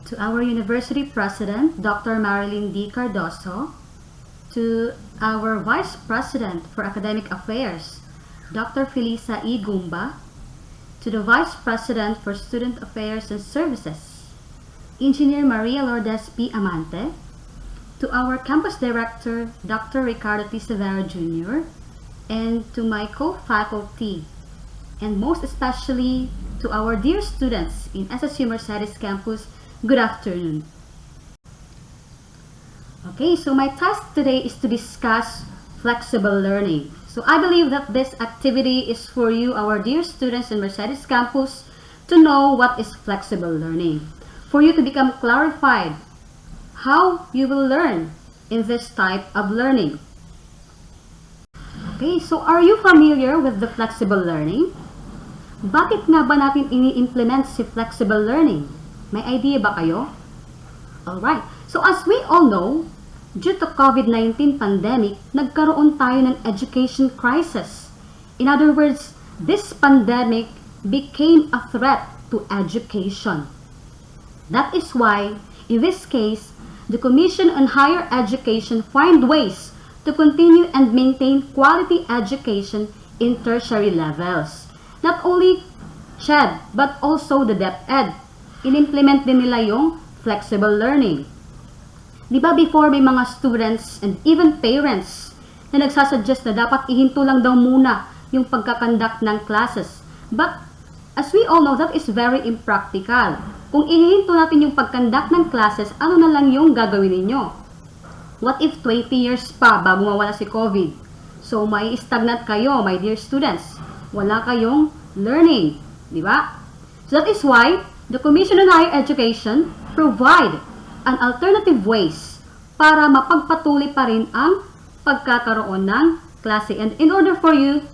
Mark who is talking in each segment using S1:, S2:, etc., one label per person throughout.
S1: to our University President, Dr. Marilyn D. Cardoso, to our Vice President for Academic Affairs, Dr. Felisa E. Gumba, to the Vice President for Student Affairs and Services, Engineer Maria Lourdes P. Amante, to our Campus Director, Dr. Ricardo T. Severo Jr., and to my co-faculty, and most especially to our dear students in SSU Mercedes Campus, good afternoon. Okay, so my task today is to discuss flexible learning. So I believe that this activity is for you, our dear students in Mercedes Campus, to know what is flexible learning, for you to become clarified how you will learn in this type of learning. Okay, so are you familiar with the flexible learning? Bakit nga ba natin ini-implement si flexible learning? May idea ba kayo? Alright, so as we all know, due to COVID-19 pandemic, nagkaroon tayo ng education crisis. In other words, this pandemic became a threat to education. That is why, in this case, the Commission on Higher Education find ways to continue and maintain quality education in tertiary levels. Not only CHED, but also the DepEd. In-implement din nila yung flexible learning. Di ba before may mga students and even parents na nagsasuggest na dapat ihinto lang daw muna yung pagkakandak ng classes. But as we all know, that is very impractical. Kung ihinto natin yung pagkandak ng classes, ano na lang yung gagawin ninyo? What if 20 years pa bago mawala si COVID? So may stagnant kayo, my dear students. Wala kayong learning. Di ba? So that is why the Commission on Higher Education provide an alternative ways para mapagpatuloy pa rin ang pagkakaroon ng klase and in order for you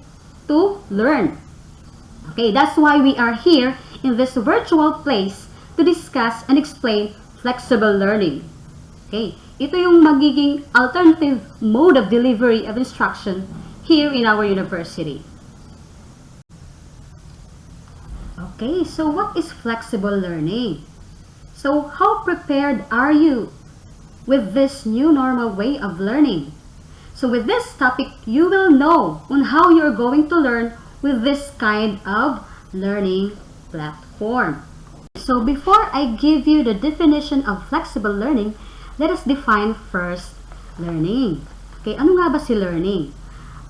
S1: to learn. Okay, that's why we are here in this virtual place to discuss and explain flexible learning. Okay, ito yung magiging alternative mode of delivery of instruction here in our university. Okay, so what is flexible learning? So how prepared are you with this new normal way of learning? So with this topic, you will know on how you're going to learn with this kind of learning platform. So before I give you the definition of flexible learning, let us define first learning. Okay, ano nga ba si learning?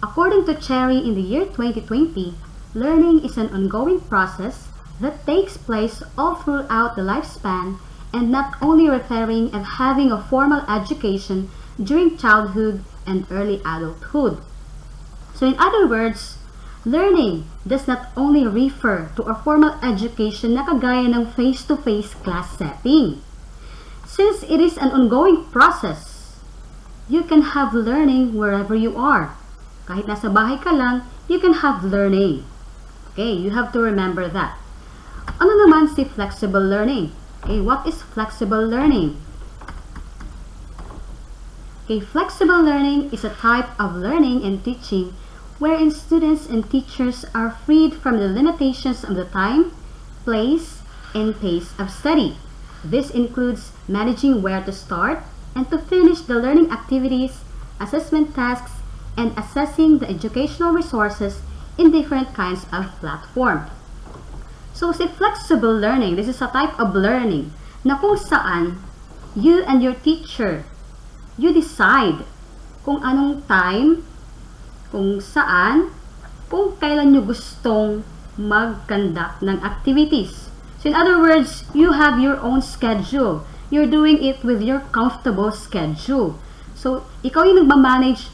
S1: According to Cherry in the year 2020, learning is an ongoing process that takes place all throughout the lifespan and not only referring of having a formal education during childhood and early adulthood. So in other words, learning does not only refer to a formal education na kagaya ng face-to-face class setting. Since it is an ongoing process, you can have learning wherever you are. Kahit nasa bahay ka lang, you can have learning. Okay, you have to remember that. Ano naman si flexible learning? Okay, what is flexible learning? Okay, flexible learning is a type of learning and teaching wherein students and teachers are freed from the limitations of the time, place, and pace of study. This includes managing where to start and to finish the learning activities, assessment tasks, and assessing the educational resources in different kinds of platform. So, si flexible learning, this is a type of learning na kung saan you and your teacher, you decide kung anong time, kung saan, kung kailan nyo gustong mag-conduct ng activities. So, in other words, you have your own schedule. You're doing it with your comfortable schedule. So, ikaw yung nagmamanage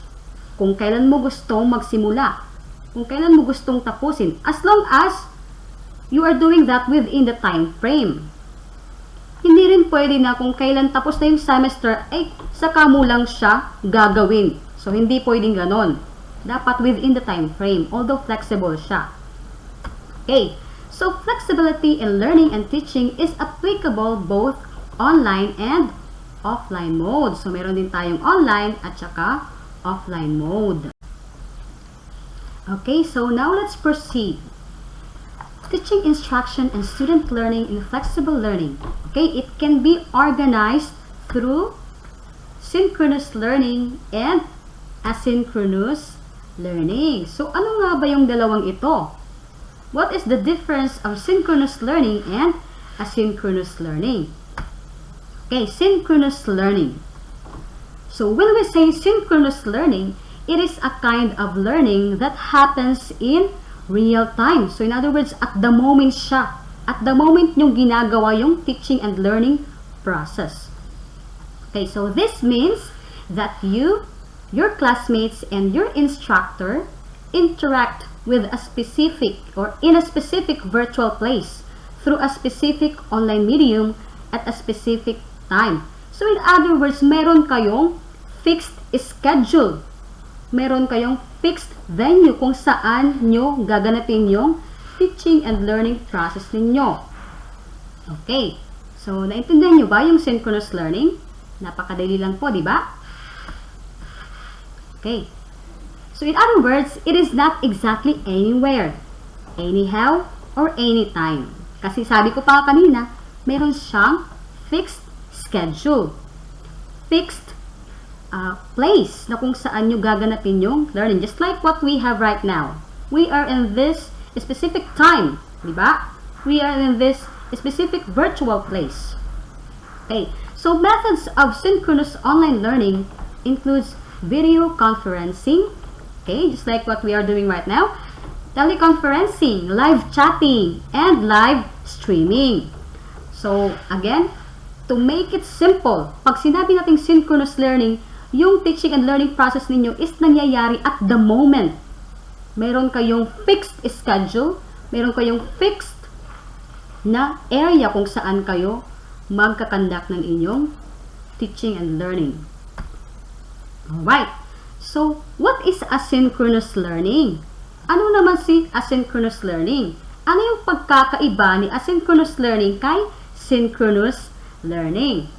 S1: kung kailan mo gustong magsimula, kung kailan mo gustong tapusin, as long as you are doing that within the time frame. Hindi rin pwede na kung kailan tapos na yung semester, ay saka mo lang siya gagawin. So, hindi pwedeng ganon. Dapat within the time frame, although flexible siya. Okay, so flexibility in learning and teaching is applicable both online and offline mode. So, meron din tayong online at saka offline mode. Okay, so now let's proceed. Teaching instruction and student learning in flexible learning. Okay, it can be organized through synchronous learning and asynchronous learning. So, ano nga ba yung dalawang ito? What is the difference of synchronous learning and asynchronous learning? Okay, synchronous learning. So, when we say synchronous learning, it is a kind of learning that happens in real time. So, in other words, at the moment siya. At the moment yung ginagawa yung teaching and learning process. Okay, so this means that you, your classmates, and your instructor interact with a specific or in a specific virtual place through a specific online medium at a specific time. So in other words, meron kayong fixed schedule. Meron kayong fixed venue kung saan nyo gaganapin yung teaching and learning process ninyo. Okay. So, naintindihan nyo ba yung synchronous learning? Napakadali lang po, di ba? Okay. So, in other words, it is not exactly anywhere, anyhow, or anytime. Kasi sabi ko pa kanina, meron siyang fixed schedule, fixed place na kung saan nyo gaganapin yung learning. Just like what we have right now. We are in this specific time, di ba? We are in this specific virtual place. Okay. So, methods of synchronous online learning includes video conferencing, okay, just like what we are doing right now, teleconferencing, live chatting, and live streaming. So, again, to make it simple, pag sinabi natin synchronous learning, yung teaching and learning process ninyo is nangyayari at the moment. Meron kayong fixed schedule, meron kayong fixed na area kung saan kayo magkakandak ng inyong teaching and learning. Alright. So, what is asynchronous learning? Ano naman si asynchronous learning? Ano yung pagkakaiba ni asynchronous learning kay synchronous learning?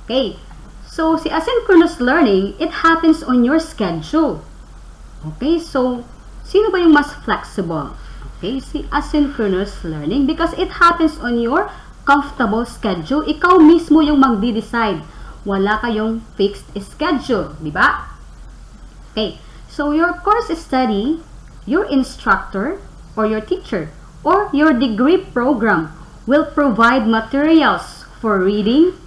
S1: Okay. So, si asynchronous learning, it happens on your schedule. Okay. So, sino ba yung mas flexible? Okay. Si asynchronous learning because it happens on your comfortable schedule. Ikaw mismo yung magdi-decide. Wala kayong fixed schedule. Di ba? Okay. So, your course study, your instructor, or your teacher, or your degree program will provide materials for reading,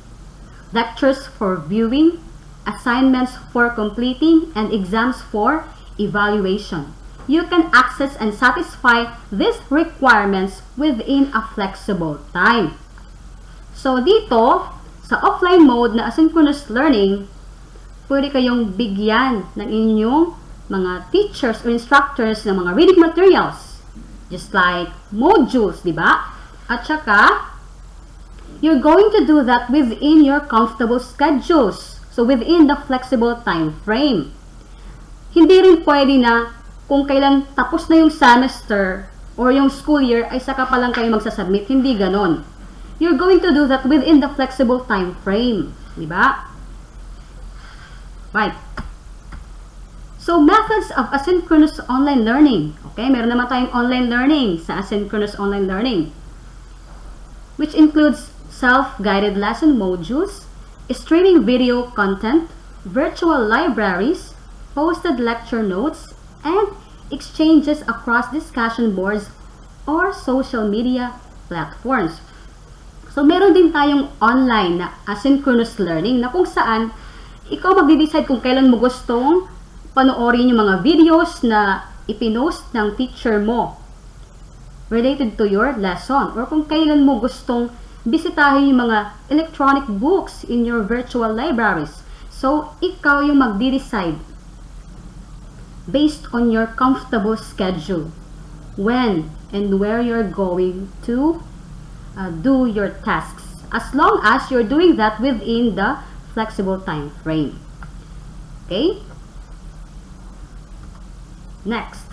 S1: lectures for viewing, assignments for completing, and exams for evaluation. You can access and satisfy these requirements within a flexible time. So, dito, sa offline mode na asynchronous learning, pwede kayong bigyan ng inyong mga teachers or instructors ng mga reading materials. Just like modules, di ba? At saka, you're going to do that within your comfortable schedules. So, within the flexible time frame. Hindi rin pwede na kung kailan tapos na yung semester or yung school year ay saka pa lang kayo magsasubmit. Hindi ganon. You're going to do that within the flexible time frame. Diba? Right. So, methods of asynchronous online learning. Okay, meron naman tayong online learning sa asynchronous online learning, which includes self-guided lesson modules, streaming video content, virtual libraries, posted lecture notes, and exchanges across discussion boards or social media platforms. So, meron din tayong online na asynchronous learning na kung saan ikaw magde-decide kung kailan mo gustong panoorin yung mga videos na ipinost ng teacher mo related to your lesson or kung kailan mo gustong bisitahin yung mga electronic books in your virtual libraries. So, ikaw yung magde-decide based on your comfortable schedule when and where you're going to do your tasks, as long as you're doing that within the flexible time frame. Okay? Next,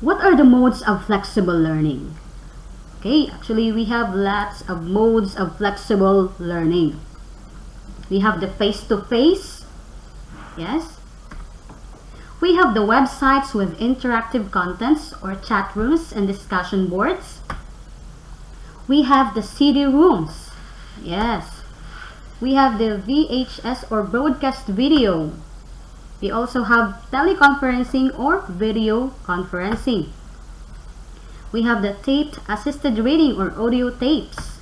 S1: what are the modes of flexible learning? Okay, actually we have lots of modes of flexible learning. We have the face-to-face, yes. We have the websites with interactive contents or chat rooms and discussion boards. We have the CD rooms. Yes. We have the VHS or broadcast video. We also have teleconferencing or video conferencing. We have the tape-assisted reading or audio tapes.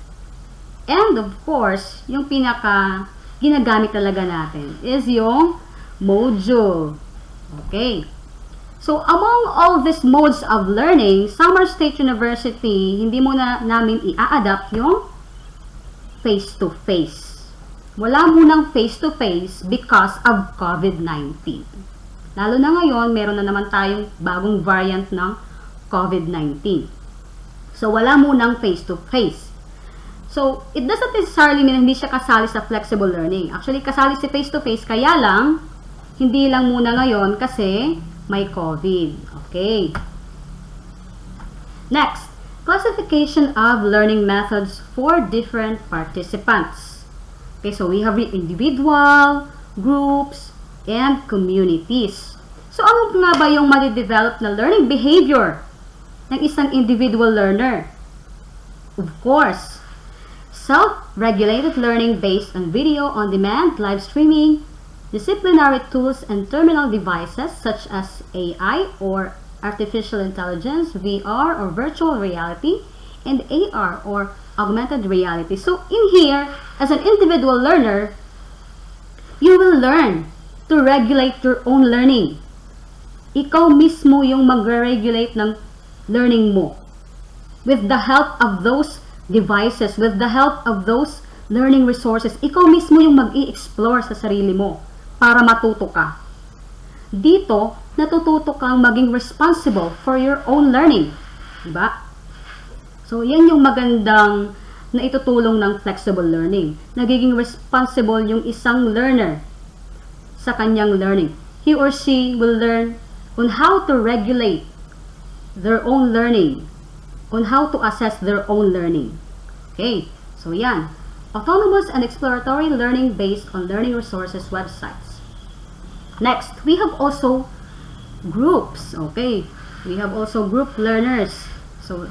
S1: And of course, yung pinaka ginagamit talaga natin is yung module. Okay. So, among all these modes of learning, Samar State University, hindi muna namin i-adapt yung face-to-face. Wala munang face-to-face because of COVID-19. Lalo na ngayon, meron na naman tayong bagong variant ng COVID-19. So, wala munang face-to-face. So, it doesn't necessarily mean hindi siya kasali sa flexible learning. Actually, kasali si face-to-face, kaya lang, hindi lang muna ngayon kasi may COVID. Okay. Next, classification of learning methods for different participants. Okay, so we have individual, groups, and communities. So, ano nga ba yung madidevelop na learning behavior ng isang individual learner? Of course, self-regulated learning based on video on demand, live streaming, disciplinary tools and terminal devices such as AI or artificial intelligence, VR or virtual reality, and AR or augmented reality. So in here, as an individual learner, you will learn to regulate your own learning. Ikaw mismo yung magre-regulate ng learning mo with the help of those devices, with the help of those learning resources. Ikaw mismo yung mag-i-explore sa sarili mo para matuto ka. Dito, natututo kang maging responsible for your own learning. Diba? So, yan yung magandang na itutulong ng flexible learning. Nagiging responsible yung isang learner sa kanyang learning. He or she will learn on how to regulate their own learning, on how to assess their own learning. Okay, so yan. Autonomous and exploratory learning based on learning resources websites. Next, we have also groups. Okay, we have also group learners. So,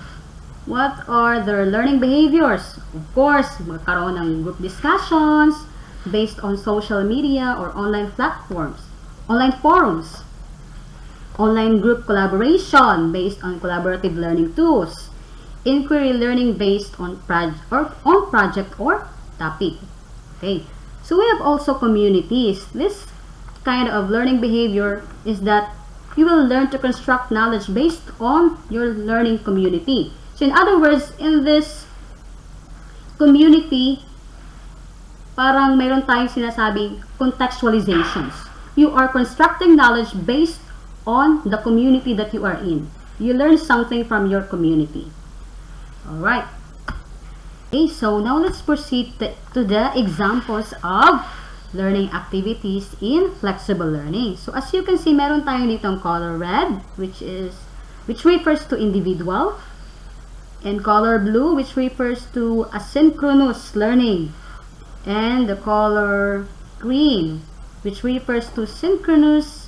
S1: what are their learning behaviors? Of course, magkaroon ng group discussions based on social media or online platforms, online forums, online group collaboration based on collaborative learning tools, inquiry learning based on project or topic. Okay, so we have also communities. This kind of learning behavior is that you will learn to construct knowledge based on your learning community. So in other words, in this community, parang mayroon tayong sinasabing contextualizations. You are constructing knowledge based on the community that you are in. You learn something from your community. Alright. Okay, so now let's proceed to the examples of learning activities in flexible learning. So as you can see, meron tayo ditong color red, which refers to individual, and color blue, which refers to asynchronous learning, and the color green, which refers to synchronous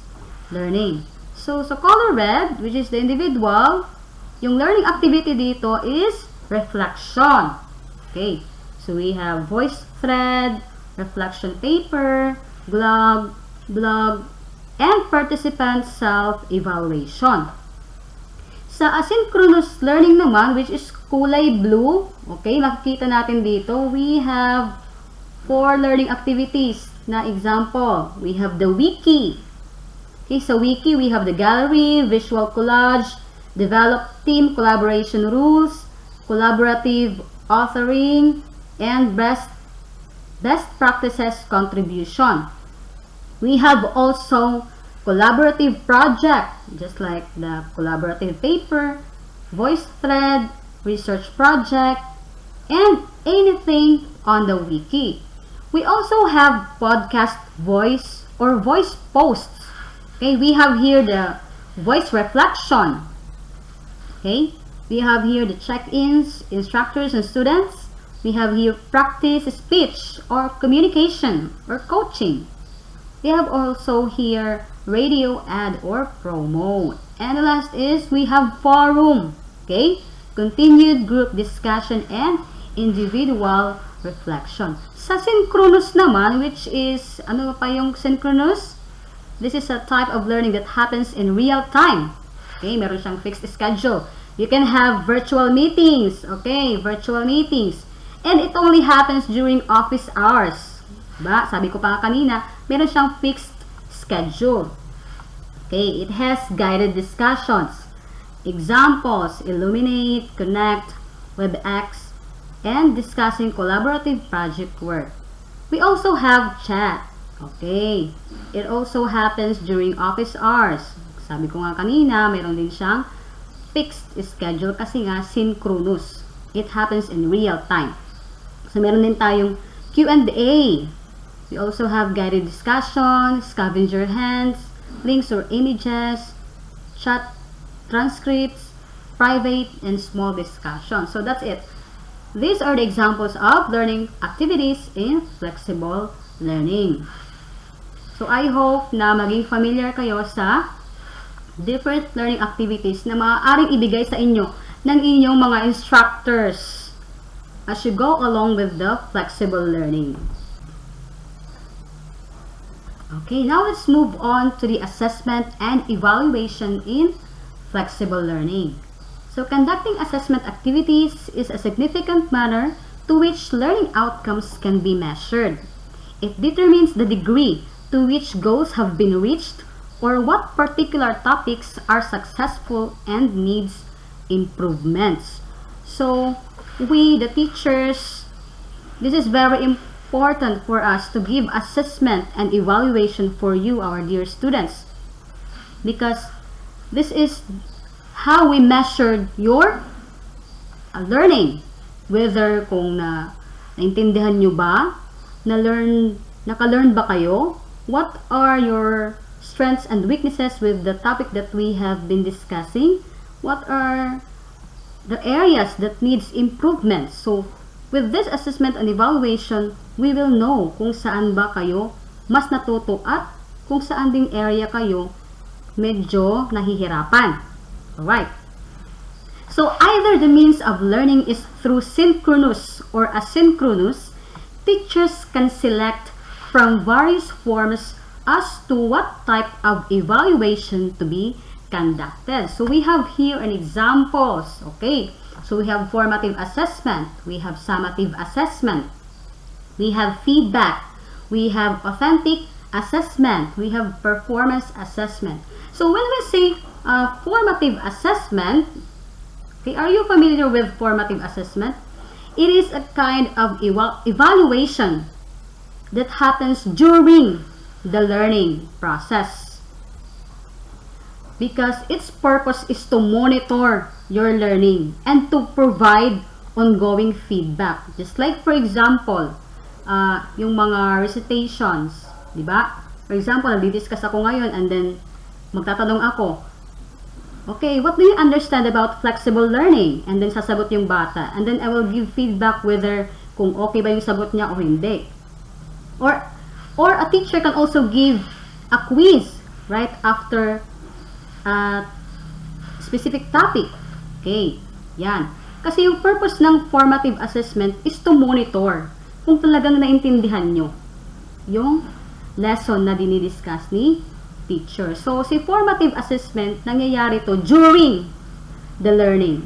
S1: learning. So sa color red, which is the individual, yung learning activity dito is reflection. Okay, so we have voice thread, reflection paper, blog, and participant self-evaluation. Sa asynchronous learning naman, which is kulay blue, okay, makikita natin dito, we have 4 learning activities na example. We have the wiki. Okay, sa wiki, we have the gallery, visual collage, develop team collaboration rules, collaborative authoring, and best practices contribution. We have also collaborative project, just like the collaborative paper, voice thread, research project, and anything on the wiki. We also have podcast voice or voice posts. Okay, we have here the voice reflection. Okay, we have here the check-ins, instructors and students. We have here practice speech or communication or coaching. We have also here radio ad or promo. And the last is we have forum. Okay, continued group discussion, and individual reflection. Sa synchronous naman, which is, ano pa yung synchronous? This is a type of learning that happens in real time. Okay, meron siyang fixed schedule. You can have virtual meetings. Okay, virtual meetings. And it only happens during office hours. Diba? Sabi ko pa nga kanina, meron siyang fixed schedule. Okay, it has guided discussions. Examples, Illuminate, Connect, WebEx, and discussing collaborative project work. We also have chat. Okay, it also happens during office hours. Sabi ko nga kanina, meron din siyang fixed schedule kasi nga synchronous. It happens in real time. So, meron din tayong Q&A. We also have guided discussion, scavenger hunts, links or images, chat transcripts, private, and small discussion. So, that's it. These are the examples of learning activities in flexible learning. So, I hope na maging familiar kayo sa different learning activities na maaaring ibigay sa inyo ng inyong mga instructors as you go along with the flexible learning. Okay, now let's move on to the assessment and evaluation in flexible learning. So, conducting assessment activities is a significant manner to which learning outcomes can be measured. It determines the degree to which goals have been reached or what particular topics are successful and needs improvements. So, we, the teachers, this is very important for us to give assessment and evaluation for you, our dear students, because this is how we measured your learning. Whether kung naintindihan nyo ba, naka-learn ba kayo, what are your strengths and weaknesses with the topic that we have been discussing, what are the areas that needs improvement. So, with this assessment and evaluation, we will know kung saan ba kayo mas natuto at kung saan ding area kayo medyo nahihirapan. Alright. So, either the means of learning is through synchronous or asynchronous, teachers can select from various forms as to what type of evaluation to be conducted. So, we have here an examples. Okay. So, we have formative assessment. We have summative assessment. We have feedback. We have authentic assessment. We have performance assessment. So, when we say formative assessment, okay, are you familiar with formative assessment? It is a kind of evaluation that happens during the learning process, because its purpose is to monitor your learning and to provide ongoing feedback. Just like, for example, yung mga recitations, di ba? For example, nagdi-discuss ako ngayon and then magtatanong ako, okay, what do you understand about flexible learning? And then sasagot yung bata. And then I will give feedback whether kung okay ba yung sagot niya o hindi. Or a teacher can also give a quiz right after a specific topic. Okay, yan. Kasi yung purpose ng formative assessment is to monitor kung talagang naintindihan nyo yung lesson na dinidiscuss ni teacher. So, si formative assessment, nangyayari to during the learning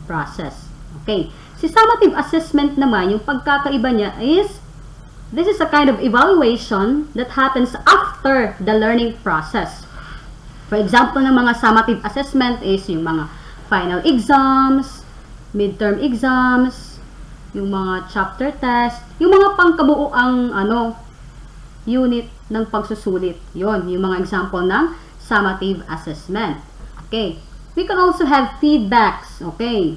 S1: process. Okay. Si summative assessment naman, yung pagkakaiba niya is, this is a kind of evaluation that happens after the learning process. For example, ng mga summative assessment is yung mga final exams, midterm exams, yung mga chapter test, yung mga pangkabuoang unit ng pagsusulit. Yon, yung mga example ng summative assessment. Okay. We can also have feedbacks. Okay.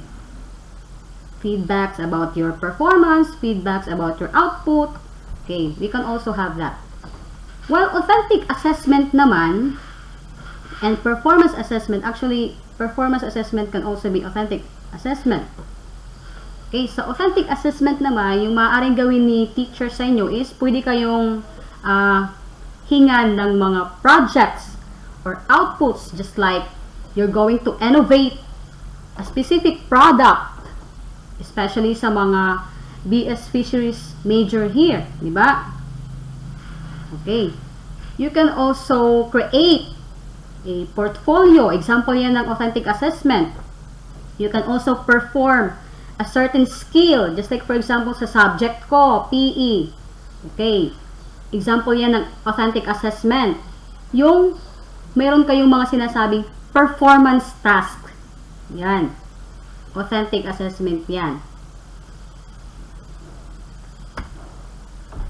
S1: Feedbacks about your performance, feedbacks about your output. Okay, we can also have that. While authentic assessment naman and performance assessment, actually, performance assessment can also be authentic assessment. Okay, so authentic assessment naman, yung maaaring gawin ni teacher sa inyo is pwede kayong hingan ng mga projects or outputs, just like you're going to innovate a specific product, especially sa mga BS Fisheries major here, di ba? Okay. You can also create a portfolio. Example yan ng authentic assessment. You can also perform a certain skill. Just like for example sa subject ko, PE. Okay. Example yan ng authentic assessment. Yung meron kayong mga sinasabing performance task. Yan. Authentic assessment yan.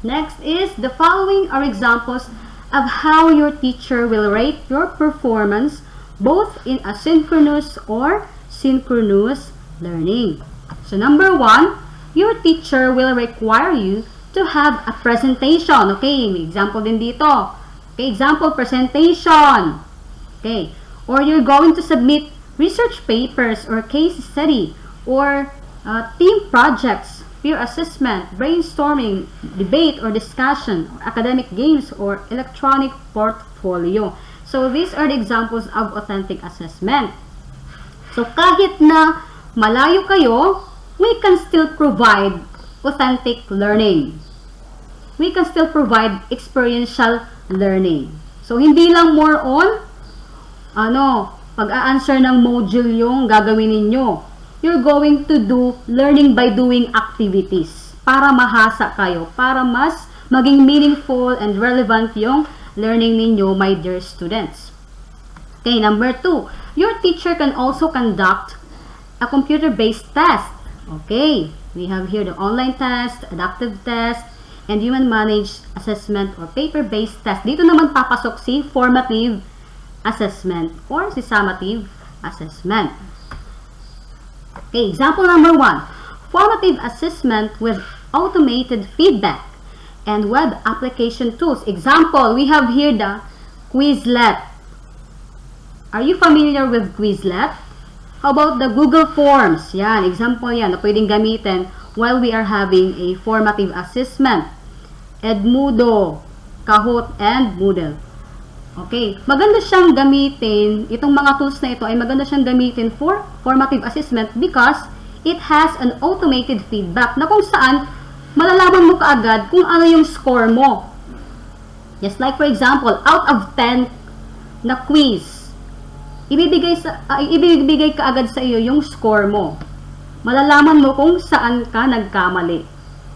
S1: Next is, the following are examples of how your teacher will rate your performance both in asynchronous or synchronous learning. So number 1, your teacher will require you to have a presentation. Okay, may example din dito. Okay, example presentation. Okay, or you're going to submit research papers or case study or team projects, peer assessment, brainstorming, debate or discussion, academic games, or electronic portfolio. So, these are the examples of authentic assessment. So, kahit na malayo kayo, we can still provide authentic learning. We can still provide experiential learning. So, hindi lang more on, pag-a-answer ng module yung gagawin ninyo. You're going to do learning by doing activities para mahasa kayo, para mas maging meaningful and relevant yung learning ninyo, my dear students. Okay, number 2, your teacher can also conduct a computer-based test. Okay, we have here the online test, adaptive test, and human-managed assessment or paper-based test. Dito naman papasok si formative assessment or si summative assessment. Okay, example number 1, formative assessment with automated feedback and web application tools. Example, we have here the Quizlet. Are you familiar with Quizlet? How about the Google Forms? Yan, example yan na pwedeng gamitin while we are having a formative assessment. Edmodo, Kahoot, and Moodle. Okay, maganda siyang gamitin, itong mga tools na ito ay maganda siyang gamitin for formative assessment because it has an automated feedback na kung saan malalaman mo kaagad kung ano yung score mo. Just like for example, out of 10 na quiz, ibibigay kaagad sa iyo yung score mo. Malalaman mo kung saan ka nagkamali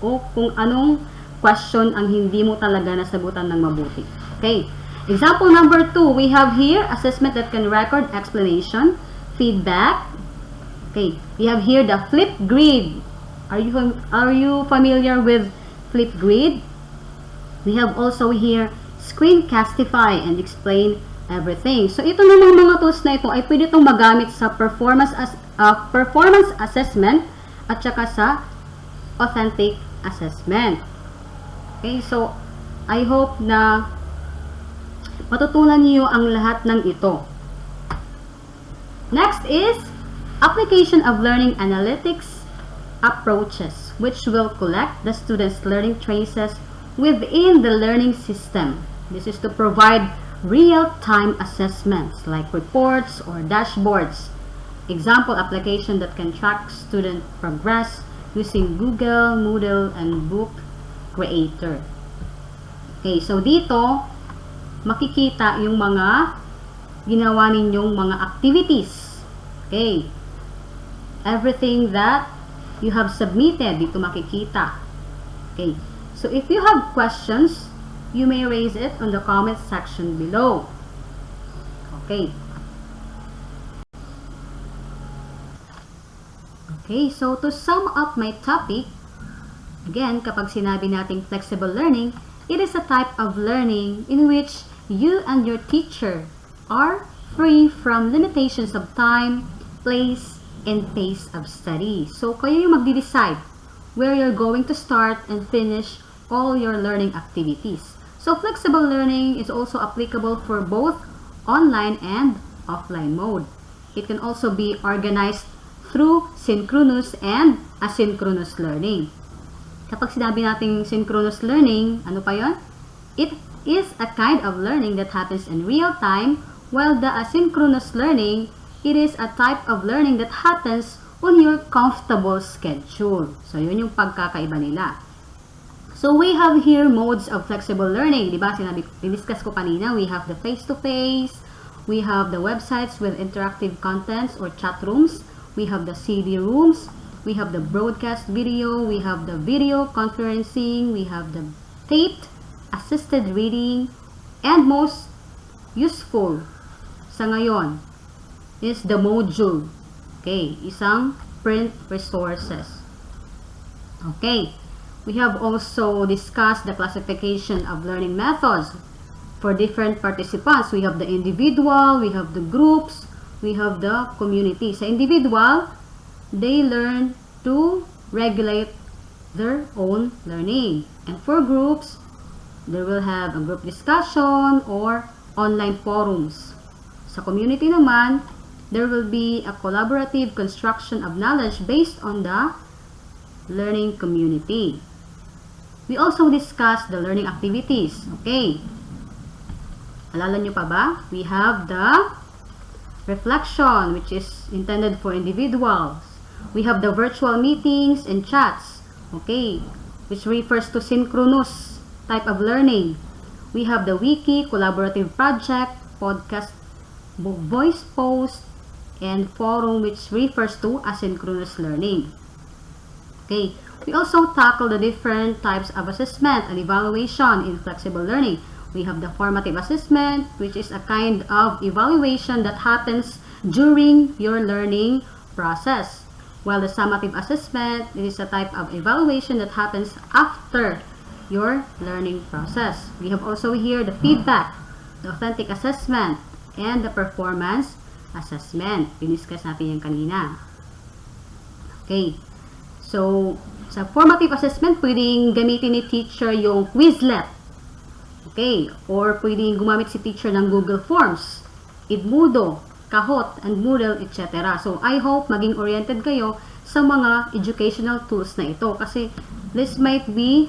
S1: o kung anong question ang hindi mo talaga nasagutan ng mabuti. Okay. Example number 2, we have here assessment that can record explanation, feedback. Okay, we have here the Flipgrid. Are you familiar with Flipgrid? We have also here Screencastify and explain everything. So ito namang mga tools na ito ay pwede itong magamit sa performance assessment at saka sa authentic assessment. Okay, so I hope na matutunan niyo ang lahat ng ito. Next is application of learning analytics approaches, which will collect the students' learning traces within the learning system. This is to provide real-time assessments like reports or dashboards. Example application that can track student progress using Google, Moodle, and Book Creator. Okay, so dito makikita yung mga ginawa ninyong mga activities. Okay. Everything that you have submitted, dito makikita. Okay. So, if you have questions, you may raise it on the comment section below. Okay. Okay, so to sum up my topic, again, kapag sinabi nating flexible learning, it is a type of learning in which you and your teacher are free from limitations of time, place, and pace of study. So, kayo yung magde-decide where you're going to start and finish all your learning activities. So, flexible learning is also applicable for both online and offline mode. It can also be organized through synchronous and asynchronous learning. Kapag sinabi natin synchronous learning, ano pa yon? It is a kind of learning that happens in real time, while the asynchronous learning it is a type of learning that happens on your comfortable schedule. So, yun yung pagkakaiba nila. So, we have here modes of flexible learning. Diba? Diniscuss ko kanina, we have the face-to-face, we have the websites with interactive contents or chat rooms, we have the CD rooms, we have the broadcast video, we have the video conferencing, we have the taped assisted reading, and most useful sa ngayon is the module. Okay, isang print resources. Okay, we have also discussed the classification of learning methods for different participants. We have the individual, we have the groups, we have the community. Sa individual, they learn to regulate their own learning. And for groups, they will have a group discussion or online forums. Sa community naman, there will be a collaborative construction of knowledge based on the learning community. We also discussed the learning activities. Okay. Alala nyo pa ba? We have the reflection, which is intended for individuals. We have the virtual meetings and chats. Okay. Which refers to synchronous type of learning. We have the wiki, collaborative project, podcast, voice post, and forum, which refers to asynchronous learning. Okay, we also tackle the different types of assessment and evaluation in flexible learning. We have the formative assessment, which is a kind of evaluation that happens during your learning process. While the summative assessment, it is a type of evaluation that happens after your learning process. We have also here the feedback, the authentic assessment, and the performance assessment. Diniscuss natin yan kanina. Okay. So, sa formative assessment, pwedeng gamitin ni teacher yung Quizlet. Okay. Or pwedeng gumamit si teacher ng Google Forms, Edmodo, Kahoot, and Moodle, etc. So, I hope maging oriented kayo sa mga educational tools na ito kasi this might be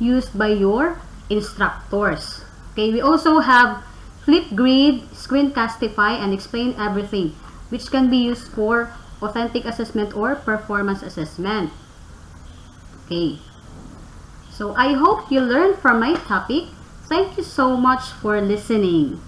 S1: used by your instructors. Okay, we also have Flipgrid, Screencastify, and Explain Everything, which can be used for authentic assessment or performance assessment. Okay, so I hope you learned from my topic. Thank you so much for listening.